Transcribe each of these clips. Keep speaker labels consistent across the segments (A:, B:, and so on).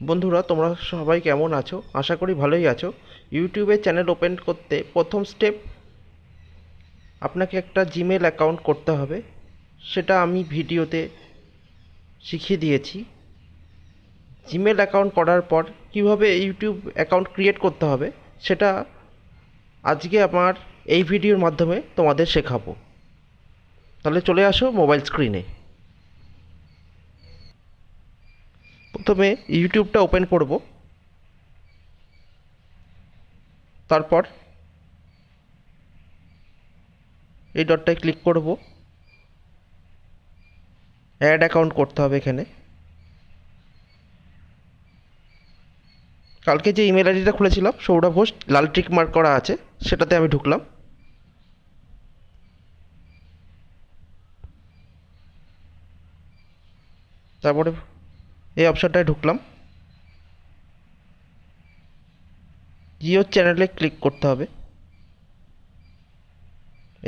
A: বন্ধুরা, তোমরা সবাই কেমন আছো? আশা করি ভালোই আছো। ইউটিউবে চ্যানেল ওপেন করতে প্রথম স্টেপ আপনাকে একটা জিমেল অ্যাকাউন্ট করতে হবে। সেটা আমি ভিডিওতে শিখিয়ে দিয়েছি। জিমেল অ্যাকাউন্ট করার পর কিভাবে ইউটিউব অ্যাকাউন্ট ক্রিয়েট করতে হবে সেটা আজকে আমার এই ভিডিওর মাধ্যমে তোমাদের শেখাবো। তাহলে চলে আসো মোবাইল স্ক্রিনে। প্রথমে ইউটিউবটা ওপেন করব। তারপর এই ডটটায় ক্লিক করব। অ্যাড অ্যাকাউন্ট করতে হবে এখানে। কালকে যে ইমেল আইডিটা খুলেছিলাম সৌরভ ঘোষ, লাল টিক মার্ক করা আছে, সেটাতে আমি ঢুকলাম। তারপরে এই অপশানটায় ঢুকলাম। জিও চ্যানেলে ক্লিক করতে হবে।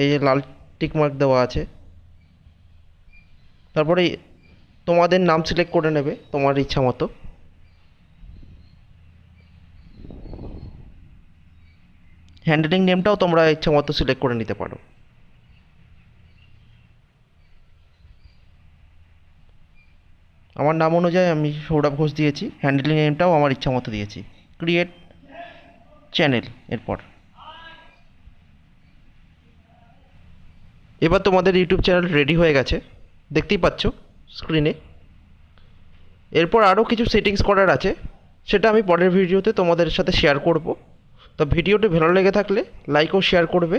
A: এই যে লাল টিক মার্ক দেওয়া আছে। তারপরে তোমাদের নাম সিলেক্ট করে নেবে তোমার ইচ্ছা মতো। হ্যান্ডেলিং নেমটাও তোমরা ইচ্ছা মতো সিলেক্ট করে নিতে পারো। আমার নাম অনুযায়ী আমি সৌরভ ঘোষ দিয়েছি। হ্যান্ডেলিং নেমটাও আমার ইচ্ছা মতো দিয়েছি। Create channel. এবার তোমাদের ইউটিউব চ্যানেল রেডি হয়ে গেছে, দেখতেই পাচ্ছ স্ক্রিনে। এরপর আরও কিছু সেটিংস করার আছে, সেটা আমি পরের ভিডিওতে তোমাদের সাথে শেয়ার করব। তো ভিডিওটি ভালো লেগে থাকলে লাইক ও শেয়ার করবে।